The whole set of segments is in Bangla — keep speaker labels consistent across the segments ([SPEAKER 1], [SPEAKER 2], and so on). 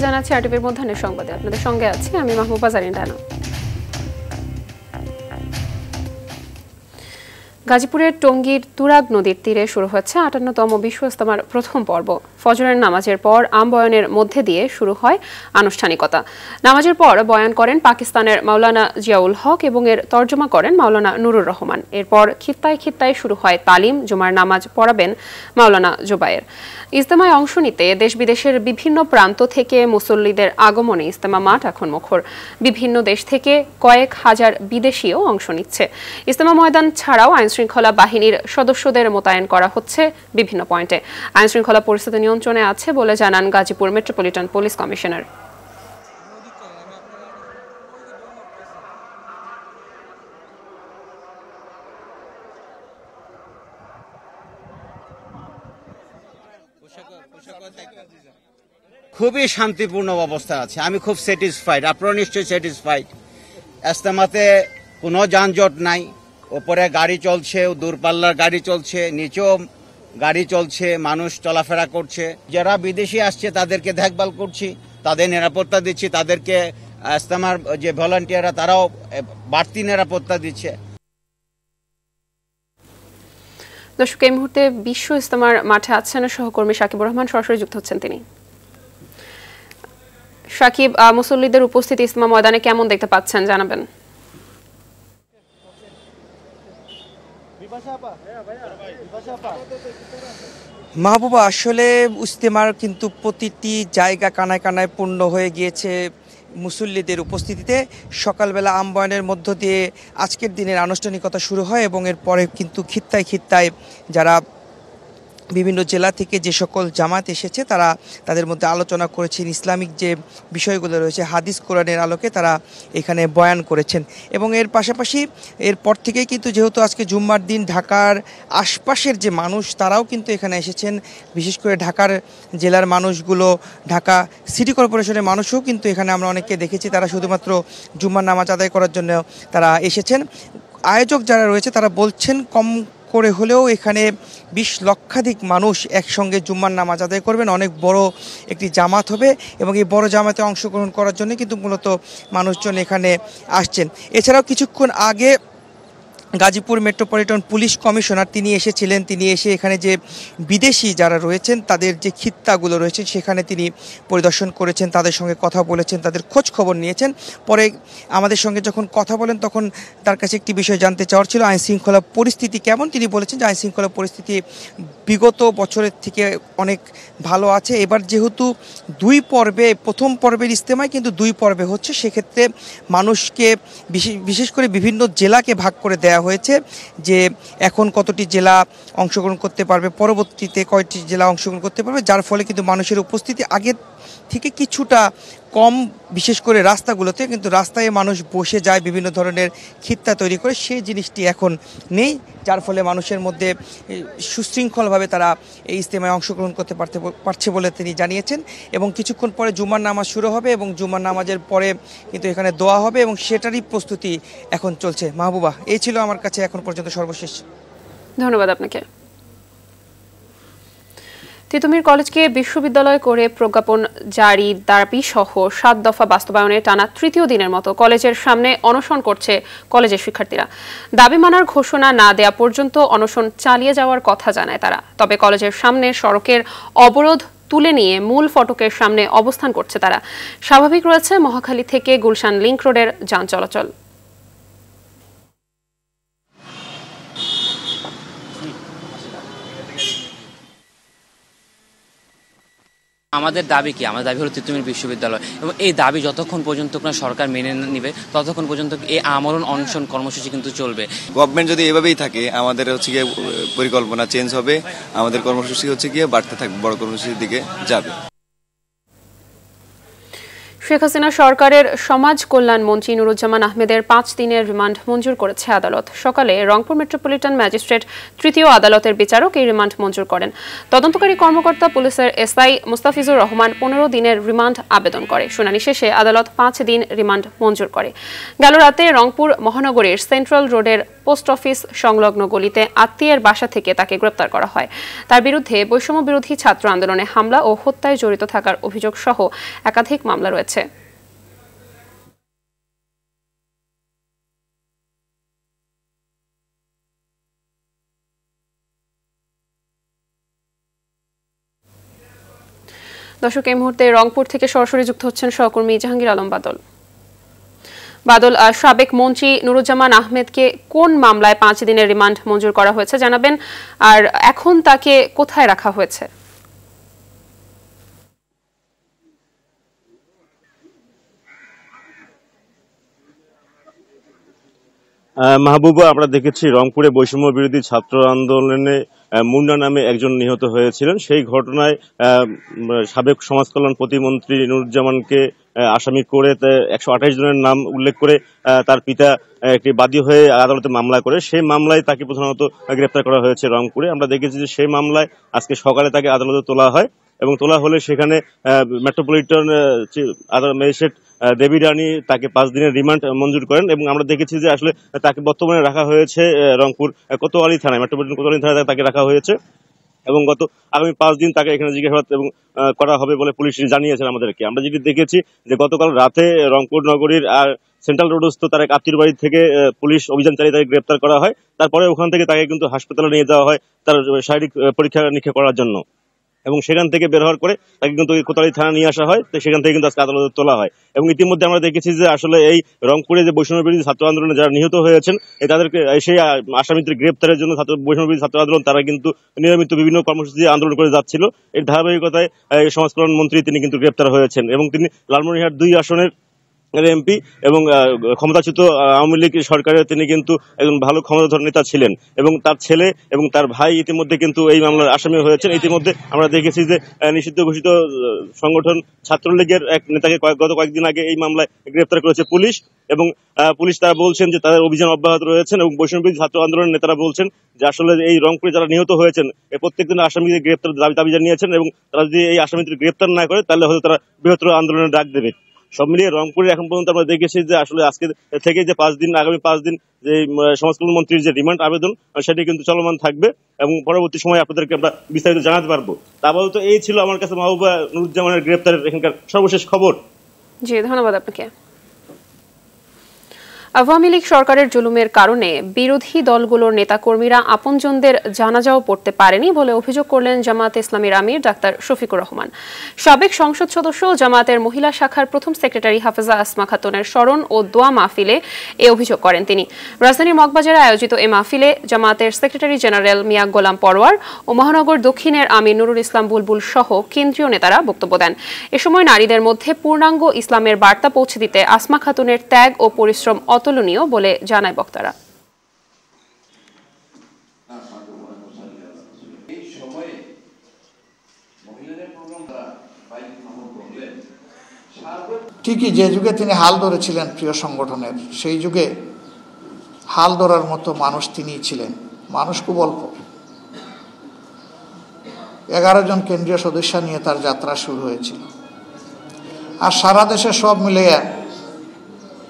[SPEAKER 1] জানাচ্ছি আরটিভির মধ্যাহ্নের সংবাদে। আপনাদের সঙ্গে আছি আমি মাহবুবা জারিন রানা। গাজীপুরের টঙ্গীর তুরাগ নদীর তীরে শুরু হচ্ছে ৫৮তম বিশ্ব ইজতেমার প্রথম পর্ব। ফজরের নামাজের পর আম বয়ানের মধ্যে দিয়ে শুরু হয় আনুষ্ঠানিকতা। নামাজের পর বয়ান করেন পাকিস্তানের মাওলানা জিয়াউল হক এবং এর তর্জমা করেন মাওলানা নুরুর রহমান। এরপর খিত্তায় খিত্তায় শুরু হয় তালিম। জুমার নামাজ পড়াবেন মাওলানা জুবায়ের। ইজতেমায় অংশ নিতে দেশ বিদেশের বিভিন্ন প্রান্ত থেকে মুসল্লিদের আগমনে ইজতেমা মাঠ এখন মুখর। বিভিন্ন দেশ থেকে কয়েক হাজার বিদেশিও অংশ নিচ্ছে। ইজতেমা ময়দান ছাড়াও আইনশৃঙ্খলা বাহিনীর সদস্যদের মোতায়েন করা হচ্ছে বিভিন্ন পয়েন্টে। আইনশৃঙ্খলা পরিস্থিতি নিয়ন্ত্রণে আছে বলে জানান গাজীপুর মেট্রোপলিটন পুলিশ কমিশনার।
[SPEAKER 2] খুবই শান্তিপূর্ণ অবস্থা আছে। আমি খুব স্যাটিসফাইড, আপনারা নিশ্চয়ই স্যাটিসফাইড। ইজতেমাতে কোনো যানজট নাই। ওপরে গাড়ি চলছে, দূরপাল্লার গাড়ি চলছে, নিচেও গাড়ি চলছে, মানুষ চলাফেরা করছে। যারা বিদেশি আসছে তাদেরকে দেখভাল করছি, তাদের নিরাপত্তা দিচ্ছি। তাদেরকে ইজতেমার যে ভলান্টিয়াররা তারাও বাড়তি নিরাপত্তা দিচ্ছে।
[SPEAKER 1] দর্শক, এই মুহূর্তে বিশ্ব ইজতেমার মাঠে আছেন সহকর্মী সাকিবুর রহমান, সরাসরি যুক্ত হচ্ছেন তিনি। সাকিব, মুসল্লিদের উপস্থিতি ইজতেমা ময়দানে কেমন দেখতে পাচ্ছেন জানাবেন।
[SPEAKER 3] মাহবুবা, আসলে ইজতেমার কিন্তু প্রতিটি জায়গা কানায় কানায় পূর্ণ হয়ে গিয়েছে মুসল্লিদের উপস্থিতিতে। সকালবেলা আমবয়ানের মধ্য দিয়ে আজকের দিনের আনুষ্ঠানিকতা শুরু হয় এবং এরপরে কিন্তু খিত্তায় খিত্তায় যারা বিভিন্ন জেলা থেকে যে সকল জামাত এসেছে তারা তাদের মধ্যে আলোচনা করেছেন। ইসলামিক যে বিষয়গুলো রয়েছে হাদিস কোরআনের আলোকে তারা এখানে বয়ান করেছেন এবং এর পাশাপাশি এরপর থেকেই কিন্তু যেহেতু আজকে জুম্মার দিন ঢাকার আশপাশের যে মানুষ তারাও কিন্তু এখানে এসেছেন। বিশেষ করে ঢাকার জেলার মানুষগুলো, ঢাকা সিটি কর্পোরেশনের মানুষও কিন্তু এখানে আমরা অনেককে দেখেছি তারা শুধুমাত্র জুম্মার নামাজ আদায় করার জন্য তারা এসেছেন। আয়োজক যারা রয়েছে তারা বলছেন কম করে হলেও এখানে ২০ লক্ষাধিক মানুষ একসঙ্গে জুম্মার নামাজ আদায় করবেন। অনেক বড় একটি জামাত হবে এবং এই বড় জামাতে অংশগ্রহণ করার জন্য কিন্তু মূলত মানুষজন এখানে আসছেন। এছাড়াও কিছুক্ষণ আগে গাজীপুর মেট্রোপলিটন পুলিশ কমিশনার তিনি এসেছিলেন। তিনি এসে এখানে যে বিদেশি যারা রয়েছেন তাদের যে খিত্তাগুলো রয়েছে সেখানে তিনি পরিদর্শন করেছেন, তাদের সঙ্গে কথা বলেছেন, তাদের খোঁজ খবর নিয়েছেন। পরে আমাদের সঙ্গে যখন কথা বলেন তখন তার কাছে একটি বিষয় জানতে চাওয়ার ছিল, আইনশৃঙ্খলা পরিস্থিতি কেমন। তিনি বলেছেন যে আইনশৃঙ্খলা পরিস্থিতি বিগত বছরের থেকে অনেক ভালো আছে। এবার যেহেতু দুই পর্বে, প্রথম পর্বের ইজতেমায় কিন্তু দুই পর্বে হচ্ছে, সেক্ষেত্রে মানুষকে বিশেষ করে বিভিন্ন জেলাকে ভাগ করে দেওয়া হয়েছে যে এখন কতটি জেলা অংশগ্রহণ করতে পারবে, পরবর্তীতে কয়টি জেলা অংশগ্রহণ করতে পারবে, যার ফলে কিন্তু মানুষের উপস্থিতি আগের থেকে কিছুটা কম। বিশেষ করে রাস্তাগুলোতে কিন্তু রাস্তায় মানুষ বসে যায় বিভিন্ন ধরনের খিত্তা তৈরি করে, সেই জিনিসটি এখন নেই, যার ফলে মানুষের মধ্যে সুশৃঙ্খলভাবে তারা এই ইজতেমায় অংশগ্রহণ করতে পারছে বলে তিনি জানিয়েছেন। এবং কিছুক্ষণ পরে জুমার নামাজ শুরু হবে এবং জুমার নামাজের পরে কিন্তু এখানে দোয়া হবে এবং সেটারই প্রস্তুতি এখন চলছে। মাহবুবা, এই ছিল আমার কাছে এখন পর্যন্ত সর্বশেষ।
[SPEAKER 1] ধন্যবাদ আপনাকে। তিতুমির কলেজকে বিশ্ববিদ্যালয় করে প্রজ্ঞাপন জারি দাবি সহ ৭ দফা বাস্তবায়নে টানা তৃতীয় দিনের মতো কলেজের সামনে অনশন করছে কলেজের শিক্ষার্থীরা। দাবি মানার ঘোষণা না দেয়া পর্যন্ত অনশন চালিয়ে যাওয়ার কথা জানায় তারা। তবে কলেজের সামনে সড়কের অবরোধ তুলে নিয়ে মূল ফটকের সামনে অবস্থান করছে তারা। স্বাভাবিক রয়েছে মহাখালী থেকে গুলশান লিংক রোডের যান চলাচল।
[SPEAKER 4] আমাদের দাবি কি? আমাদের দাবি হলো তিতুমির বিশ্ববিদ্যালয় এবং এই দাবি যতক্ষণ পর্যন্ত না সরকার মেনে নেবে ততক্ষণ পর্যন্ত এই আমরণ অনশন কর্মসূচি কিন্তু চলবে।
[SPEAKER 5] গভর্নমেন্ট যদি এভাবেই থাকে আমাদের হচ্ছে গিয়ে পরিকল্পনা চেঞ্জ হবে, আমাদের কর্মসূচি হচ্ছে গিয়ে বাড়তে থাকবে, বড় কর্মসূচির দিকে যাবে।
[SPEAKER 1] শেখ হাসিনা সরকারের সমাজ কল্যাণ মন্ত্রী নুরুজ্জামান আহমেদের 5 দিনের রিমান্ড মঞ্জুর করেছে আদালত। সকালে রংপুর মেট্রোপলিটন ম্যাজিস্ট্রেট তৃতীয় আদালতের বিচারক এই রিমান্ড মঞ্জুর করেন। তদন্তকারী কর্মকর্তা পুলিশের এসআই মুস্তাফিজুর রহমান 15 দিনের রিমান্ড আবেদন করে। শুনানি শেষে আদালত 5 দিন রিমান্ড মঞ্জুর করে। গেল রাতে রংপুর মহানগরীর সেন্ট্রাল রোডের পোস্ট অফিস সংলগ্ন গলিতে আত্মীয়ের বাসা থেকে তাকে গ্রেপ্তার করা হয়। তার বিরুদ্ধে বৈষম্য বিরোধী ছাত্র আন্দোলনে হামলা ও হত্যায় জড়িত থাকার অভিযোগ সহ একাধিক মামলা রয়েছে। দর্শক, এই মুহূর্তে রংপুর থেকে সরাসরি যুক্ত হচ্ছেন সহকর্মী জাহাঙ্গীর আলম বাদল। বাদল, সাবেক মন্ত্রী নুরুজ্জামান আহমেদকে কোন মামলায় 5 দিনের রিমান্ড মঞ্জুর করা হয়েছে জানাবেন, আর এখন তাকে কোথায় রাখা হয়েছে?
[SPEAKER 6] মাহবুবা, আমরা দেখেছি রংপুরে বৈষম্য বিরোধী ছাত্র আন্দোলনে মুন্না নামে একজন নিহত হয়েছিলেন। সেই ঘটনায় সাবেক সমাজ কল্যাণ প্রতিমন্ত্রী নুরুজ্জামানকে আসামি করে 128 জনের নাম উল্লেখ করে তার পিতা একটি বাদী হয়ে আদালতে মামলা করে, সেই মামলায় তাকে প্রধানত গ্রেপ্তার করা হয়েছে রংপুরে। আমরা দেখেছি যে সেই মামলায় আজকে সকালে তাকে আদালতে তোলা হয় এবং তোলা হলে সেখানে মেট্রোপলিটন ম্যাজিস্ট্রেট দেবী রানী তাকে 5 দিনের রিমান্ড মঞ্জুর করেন এবং আমরা দেখেছি যে আসলে তাকে বর্তমানে রাখা হয়েছে রংপুর কোতোয়ালি থানায়, মেট্রোপলিটন কোতোয়ালি থানায় তাকে রাখা হয়েছে এবং গত আগামী 5 দিন তাকে এখানে জিজ্ঞাসাবাদ এবং করা হবে বলে পুলিশ জানিয়েছেন আমাদেরকে। আমরা যেটি দেখেছি যে গতকাল রাতে রংপুর নগরীর আর সেন্ট্রাল রোডস্থ তার এক আত্মীয় বাড়ি থেকে পুলিশ অভিযান চালিয়ে তাকে গ্রেপ্তার করা হয়। তারপরে ওখান থেকে তাকে কিন্তু হাসপাতালে নিয়ে যাওয়া হয় তার শারীরিক পরীক্ষা নিরীক্ষা করার জন্য এবং সেখান থেকে বের হওয়ার পরে তাকে কিন্তু কোতোয়ালি থানা নিয়ে আসা হয়। তো সেখান থেকে কিন্তু আজকে আদালতে তোলা হয় এবং ইতিমধ্যে আমরা দেখেছি যে আসলে এই রংপুরে যে বৈষম্য বিরোধী ছাত্র আন্দোলনে যারা নিহত হয়েছেন তাদেরকে সেই আসামিদের গ্রেপ্তারের জন্য বৈষম্য বিরোধী ছাত্র আন্দোলন তারা কিন্তু নিয়মিত বিভিন্ন কর্মসূচি আন্দোলন করে যাচ্ছিল। এর ধারাবাহিকতায় সমাজ কল্যাণ মন্ত্রী তিনি কিন্তু গ্রেপ্তার হয়েছেন এবং তিনি লালমনিরহাট 2 আসনের এমপি এবং ক্ষমতাচ্যুত আওয়ামী লীগ সরকারের তিনি কিন্তু একজন ভালো ক্ষমতাধর নেতা ছিলেন এবং তার ছেলে এবং তার ভাই ইতিমধ্যে কিন্তু এই মামলার আসামি হয়েছেন। ইতিমধ্যে আমরা দেখেছি যে নিষিদ্ধ ঘোষিত সংগঠন ছাত্রলীগের এক নেতাকে গত কয়েকদিন আগে এই মামলায় গ্রেপ্তার করেছে পুলিশ এবং পুলিশ তারা বলছেন যে তাদের অভিযান অব্যাহত রয়েছেন এবং বৈষম্যবিরোধী ছাত্র আন্দোলনের নেতারা বলছেন যে আসলে এই রংপুরে যারা নিহত হয়েছেন প্রত্যেকদিন আসামিদের গ্রেপ্তার দাবি জানিয়েছেন এবং তারা যদি এই আসামিদের গ্রেপ্তার না করে তাহলে হয়তো তারা বৃহত্তর আন্দোলনের ডাক দেবে। সব মিলিয়ে রংপুরে এখন পর্যন্ত আমরা দেখেছি যে আসলে আজকে থেকে যে 5 দিন আগামী 5 দিন যে সমাজ কল্যাণ মন্ত্রীর যে রিমান্ড আবেদন সেটি কিন্তু চলমান থাকবে এবং পরবর্তী সময় আপনাদেরকে আমরা বিস্তারিত জানাতে পারবো। তা আপাতত এই ছিল আমার কাছে মাহবুবা নুরুজ্জামানের গ্রেপ্তারের এখানকার সর্বশেষ খবর।
[SPEAKER 1] জি, ধন্যবাদ আপনাকে। আওয়ামী লীগ সরকারের জুলুমের কারণে বিরোধী দলগুলোর নেতাকর্মীরা আপনজনদের জানাজাও পড়তে পারেনি বলে অভিযোগ করলেন জামায়াতে ইসলামীর আমির ডাক্তার শফিকুর রহমান। সাবেক সংসদ সদস্য জামায়াতের মহিলা শাখার প্রথম সেক্রেটারি হাফেজা আসমা খাতুনের স্মরণ ও দোয়া মাহফিলে এ অভিযোগ করেন তিনি। রাজধানীর মগবাজারে আয়োজিত এ মাহফিলে জামায়াতের সেক্রেটারি জেনারেল মিয়া গোলাম পরওয়ার ও মহানগর দক্ষিণের আমির নুরুল ইসলাম বুলবুল সহ কেন্দ্রীয় নেতারা বক্তব্য দেন। এ সময় নারীদের মধ্যে পূর্ণাঙ্গ ইসলামের বার্তা পৌঁছে দিতে আসমা খাতুনের ত্যাগ ও পরিশ্রম অতুলনীয় বলে জানায় বক্তারা।
[SPEAKER 7] ঠিকই যে যুগে তিনি হাল ধরেছিলেন প্রিয় সংগঠনের, সেই যুগে হাল ধরার মতো মানুষ তিনিই ছিলেন। মানুষ খুব অল্প, 11 জন কেন্দ্রীয় সদস্য নিয়ে তার যাত্রা শুরু হয়েছিল। আর সারা দেশে সব মিলিয়ে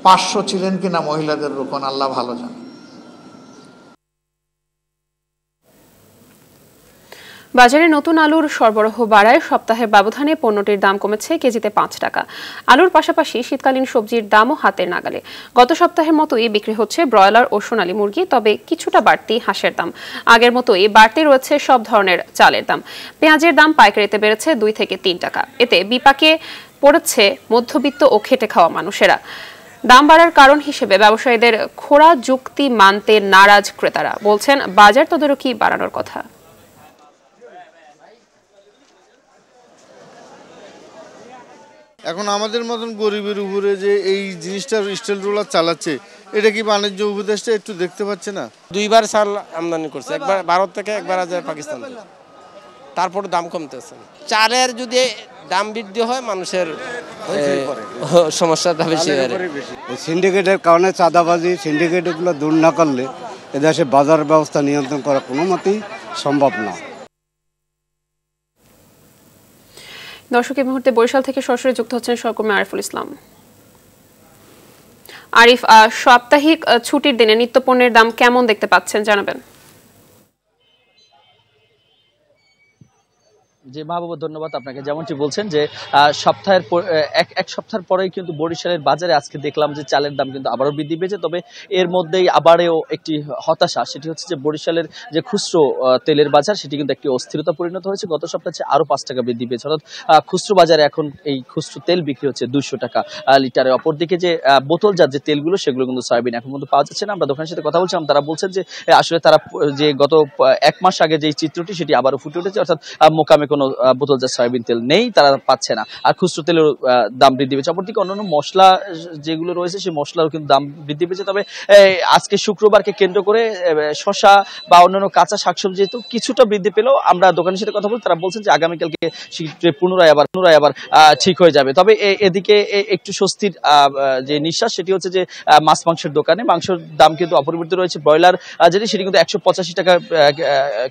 [SPEAKER 7] 500 ছিলেন কিনা মহিলাদের রোকন আল্লাহ ভালো জানে।
[SPEAKER 1] বাজারে নতুন আলুর সরবরাহ বাড়ায় সপ্তাহের ব্যবধানে পণ্যটির দাম কমেছে কেজিতে 5 টাকা। আলুর পাশাপাশি শীতকালীন সবজির দামও হাতের নাগালে। গত সপ্তাহের মতোই বিক্রি হচ্ছে ব্রয়লার ও সোনালী মুরগি, তবে কিছুটা বাড়তি হাঁসের দাম। আগের মতোই বাড়তি রয়েছে সব ধরনের চালের দাম। পেঁয়াজের দাম পাইকারিতে বেড়েছে 2 থেকে 3 টাকা। এতে বিপাকে পড়েছে মধ্যবিত্ত ও খেটে খাওয়া মানুষেরা। দাম বাড়ার কারণ হিসেবে ব্যবসায়ীদের খোঁড়া যুক্তি মানতে নারাজ ক্রেতারা, বলছেন বাজার তদারকি বাড়ানোর কথা।
[SPEAKER 8] এখন আমাদের মতন গরিবের উপরে যে এই জিনিসটা স্টিল রোলার চালাচ্ছে, এটা কি বাণিজ্য উপদেষ্টা একটু দেখতে পাচ্ছে না?
[SPEAKER 9] 2বার চাল আমদানি করছে, একবার ভারত থেকে, একবার যায় পাকিস্তান থেকে। তারপর দাম কমতেছে। চালের যদি দাম বৃদ্ধি হয় মানুষের সমস্যাটা বেশি হয়।
[SPEAKER 10] সিন্ডিকেটের কারণে চাঁদাবাজি, সিন্ডিকেটগুলো দূর না করলে এদেশে বাজার ব্যবস্থা নিয়ন্ত্রণ করা কোনো মতেই সম্ভব না।
[SPEAKER 1] দর্শক, এই মুহূর্তে বরিশাল থেকে সরাসরি যুক্ত হচ্ছেন সহকর্মী আরিফুল ইসলাম। আরিফ, সাপ্তাহিক ছুটির দিনে নিত্যপণ্যের দাম কেমন দেখতে পাচ্ছেন জানাবেন?
[SPEAKER 11] জি মাহবুব, ধন্যবাদ আপনাকে। যেমনটি বলছেন যে এক সপ্তাহের পরেই কিন্তু বরিশালের বাজারে আজকে দেখলাম যে চালের দাম কিন্তু আবারও বৃদ্ধি পেয়েছে। তবে এর মধ্যেই আবারও একটি হতাশা, সেটি হচ্ছে যে বরিশালের যে খুচরো তেলের বাজার সেটি কিন্তু একটি অস্থিরতা পরিণত হয়েছে। গত সপ্তাহে আরো 5 টাকা বৃদ্ধি পেয়েছে, অর্থাৎ খুচরো বাজারে এখন এই খুচরো তেল বিক্রি হচ্ছে 200 টাকা লিটারে। অপরদিকে যে বোতলজাত যে তেলগুলো সেগুলো কিন্তু সয়াবিন এখন পর্যন্ত পাওয়া যাচ্ছে না। আমরা দোকানের সাথে কথা বলছিলাম, তারা বলছেন যে আসলে তারা যে গত 1 মাস আগে যে চিত্রটি সেটি আবারও ফুটে উঠেছে, অর্থাৎ মোকামে কোনো বোতলজাত সয়াবিন তেল নেই, তারা পাচ্ছে না। আর খুচরো তেলের দাম বৃদ্ধি পেয়েছে। অপরদিকে অন্যান্য মশলা যেগুলো রয়েছে সেই মশলারও কিন্তু দাম বৃদ্ধি পেয়েছে। তবে আজকে শুক্রবারকে কেন্দ্র করে শসা বা অন্যান্য কাঁচা শাকসবজি তো কিছুটা বৃদ্ধি পেলেও আমরা দোকানের সাথে কথা বলি, তারা বলছেন যে আগামীকালকে পুনরায় আবার ঠিক হয়ে যাবে। তবে এদিকে একটু স্বস্তির যে নিঃশ্বাস সেটি হচ্ছে যে মাছ মাংসের দোকানে মাংসের দাম কিন্তু অপরিবর্তিত রয়েছে। ব্রয়লার যেটি সেটি কিন্তু 185 টাকা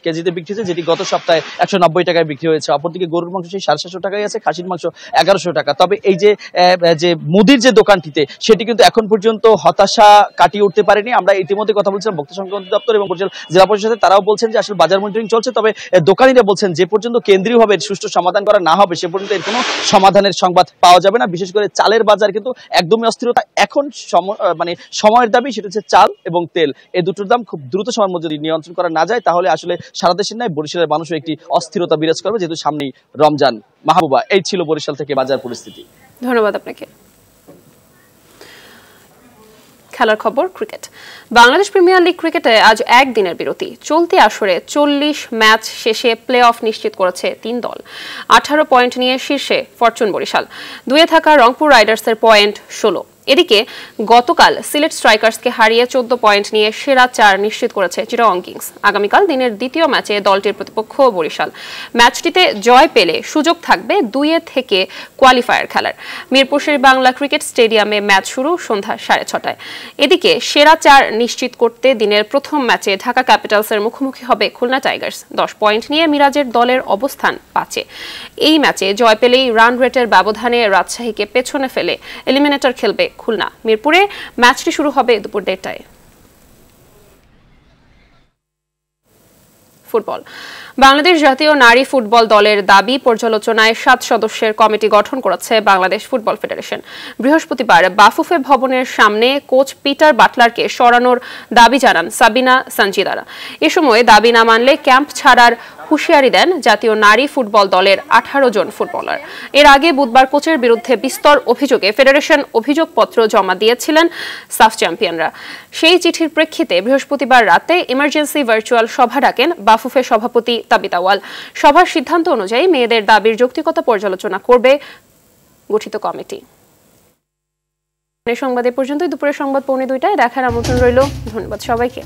[SPEAKER 11] কেজিতে বিক্রি হচ্ছে, যেটি গত সপ্তাহে 190 টাকায় বিক্রি হয়েছে। অপরদিকে গরুর মাংস সেই 750 টাকায় আছে, খাসির মাংস 1100 টাকা। তবে এই যে মুদির যে দোকানটিতে সেটি কিন্তু এখন পর্যন্ত হতাশা কাটিয়ে উঠতে পারেনি। আমরা ইতিমধ্যে কথা বলছিলাম ভোক্তা সংক্রান্ত দপ্তর এবং বরিশাল জেলা পরিষদের, তারাও বলছেন যে আসলে বাজার মনিটরিং চলছে। তবে দোকানিরা বলছেন যে পর্যন্ত কেন্দ্রীয়ভাবে সুষ্ঠু সমাধান করা না হবে সে পর্যন্ত এর কোনো সমাধানের সংবাদ পাওয়া যাবে না। বিশেষ করে চালের বাজার কিন্তু একদমই অস্থিরতা। এখন মানে সময়ের দাবি সেটা হচ্ছে চাল এবং তেল, এই দুটোর দাম খুব দ্রুত সময়ের মধ্যে যদি নিয়ন্ত্রণ করা না যায় তাহলে আসলে সারা দেশের নয় বরিশালের মানুষও একটি অস্থিরতা বিরাজ করবে, যেহেতু সামনেই রমজান। মাহবুবা, এই ছিল বরিশাল থেকে বাজার পরিস্থিতি।
[SPEAKER 1] ধন্যবাদ আপনাকে। খেলার খবর, ক্রিকেট। বাংলাদেশ প্রিমিয়ার লিগ ক্রিকেটে আজ একদিনের বিরতি। চলতি আসরে 40 ম্যাচ শেষে প্লে অফ নিশ্চিত করেছে 3 দল। 18 পয়েন্ট নিয়ে শীর্ষে ফরচুন বরিশাল, 2-এ থাকা রংপুর রাইডার্সের পয়েন্ট 16। এদিকে গতকাল সিলেট স্ট্রাইকার্সকে হারিয়ে 14 পয়েন্ট নিয়ে সেরা 4 নিশ্চিত করেছে চিটাগং কিংস। আগামীকাল দিনের দ্বিতীয় ম্যাচে দলটির প্রতিপক্ষ বরিশাল। ম্যাচটিতে জয় পেলে সুযোগ থাকবে 2-এ থেকে কোয়ালিফায়ার খেলার। মিরপুর শেরেবাংলা ক্রিকেট স্টেডিয়ামে ম্যাচ শুরু সন্ধ্যা 6:30টায়। এদিকে সেরা 4 নিশ্চিত করতে দিনের প্রথম ম্যাচে ঢাকা ক্যাপিটালসের মুখোমুখি হবে খুলনা টাইগার্স। 10 পয়েন্ট নিয়ে মিরাজের দলের অবস্থান 5-এ। এই ম্যাচে জয় পেলেই রান রেটের ব্যবধানে রাজশাহীকে পেছনে ফেলে এলিমিনেটর খেলবে খুলনা। মিরপুরে ম্যাচটি শুরু হবে দুপুর 1:30টায়। ফুটবল। বাংলাদেশ জাতীয় নারী ফুটবল দলের দাবি পর্যালোচনায় 7 সদস্যের কমিটি গঠন করেছে বাংলাদেশ ফুটবল ফেডারেশন। বৃহস্পতিবার বাফুফে ভবনের সামনে কোচ পিটার বাটলারকে সরানোর দাবি জানান সাবিনা সঞ্জিদারা। এ সময় দাবি না মানলে ক্যাম্প ছাড়ার হুঁশিয়ারি দেন জাতীয় নারী ফুটবল দলের 18 জন ফুটবলার। এর আগে বুধবার কোচের বিরুদ্ধে বিস্তর অভিযোগে ফেডারেশন অভিযোগপত্র জমা দিয়েছিলেন সাফ চ্যাম্পিয়নরা। সেই চিঠির প্রেক্ষিতে বৃহস্পতিবার রাতে ইমার্জেন্সি ভার্চুয়াল সভা ডাকেন বাফুফে সভাপতি তাবিত আউয়াল। সভার সিদ্ধান্ত অনুযায়ী মেয়েদের দাবির যৌক্তিকতা পর্যালোচনা করবে গঠিত কমিটি। এই সংবাদ এ পর্যন্তই। দুপুরের সংবাদ 2:45টায় দেখার আমন্ত্রণ রইল। ধন্যবাদ সবাইকে।